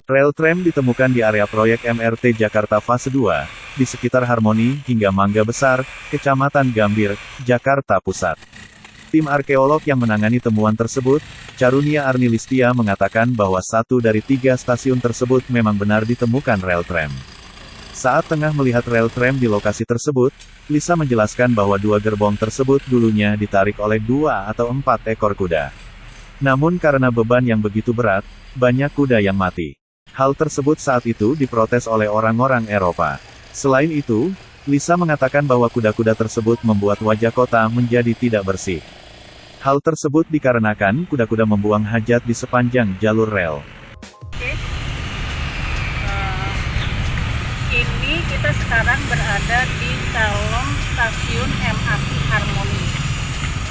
Rel tram ditemukan di area proyek MRT Jakarta Fase 2, di sekitar Harmoni hingga Mangga Besar, Kecamatan Gambir, Jakarta Pusat. Tim arkeolog yang menangani temuan tersebut, Carunia Arnilistia mengatakan bahwa 1 dari 3 stasiun tersebut memang benar ditemukan rel tram. Saat tengah melihat rel tram di lokasi tersebut, Lisa menjelaskan bahwa 2 gerbong tersebut dulunya ditarik oleh 2 atau 4 ekor kuda. Namun karena beban yang begitu berat, banyak kuda yang mati. Hal tersebut saat itu diprotes oleh orang-orang Eropa. Selain itu, Lisa mengatakan bahwa kuda-kuda tersebut membuat wajah kota menjadi tidak bersih. Hal tersebut dikarenakan kuda-kuda membuang hajat di sepanjang jalur rel. Ini kita sekarang berada di kolong stasiun MRT Harmoni.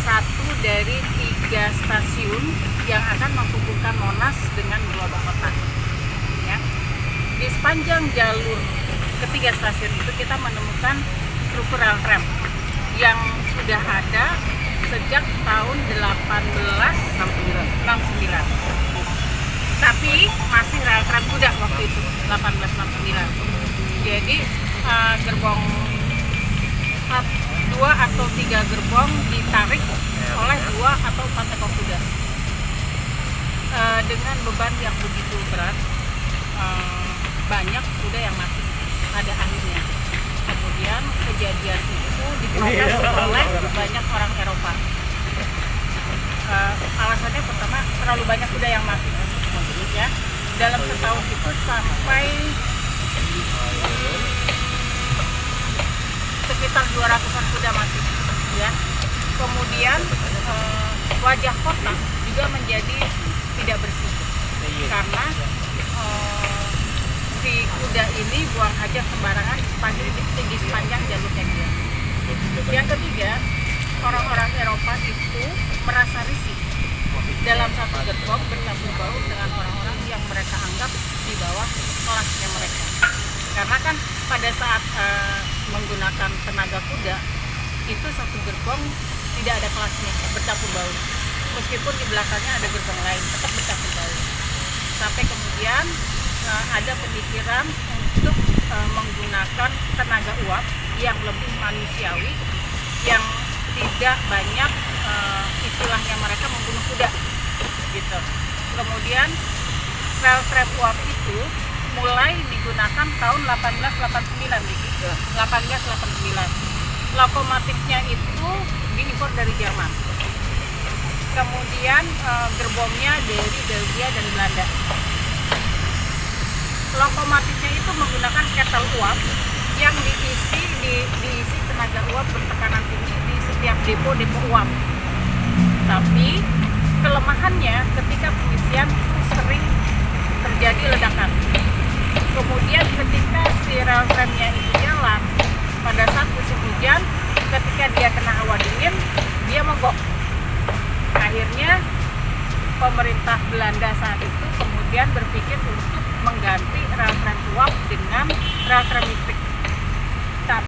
1 dari 3 stasiun yang akan menghubungkan Monas dengan Gelora Kota. Ya. Di sepanjang jalur ketiga stasiun itu kita menemukan struktur rel tram yang sudah ada sejak tahun 1869. Tapi masih rel tram kuda waktu itu, 1869. Jadi gerbong 2 atau 3 gerbong ditarik oleh 2 atau 4 ekor kuda. Dengan beban yang begitu berat, banyak kuda yang mati pada akhirnya. Kemudian kejadian itu diprotes oleh banyak orang Eropa. Alasannya pertama, terlalu banyak kuda yang mati. Ya, dalam setahun itu sampai sekitar 200-an kuda mati. Ya. Kemudian wajah kota juga menjadi tidak bersih karena si kuda ini buang hajat sembarangan di sepanjang jalurnya dia. Yang ketiga, orang-orang Eropa itu merasa risih dalam satu gerbong bercampur baur dengan orang-orang yang mereka anggap di bawah kelasnya mereka. Karena kan pada saat menggunakan tenaga kuda, itu satu gerbong tidak ada kelasnya, bercampur baur. Meskipun di belakangnya ada gerbong lain, tetap bercampur baur. Sampai kemudian ada pemikiran untuk menggunakan tenaga uap yang lebih manusiawi, yang tidak banyak istilahnya mereka membunuh kuda, gitu. Kemudian rel tram uap itu mulai digunakan tahun 1889 gitu. 1889. Lokomotifnya itu diimpor dari Jerman. Kemudian gerbongnya dari Belgia dan Belanda. Lokomotifnya itu menggunakan kettle uap yang diisi tenaga uap bertekanan tinggi di setiap depo uap. Tapi kelemahannya ketika pengisian sering terjadi ledakan. Kemudian ketika si rel tramnya itu jalan, pada saat musim hujan, ketika dia kena hawa dingin, dia mogok. Akhirnya pemerintah Belanda saat itu kemudian berpikir untuk mengganti rel tram uap dengan rel tram listrik.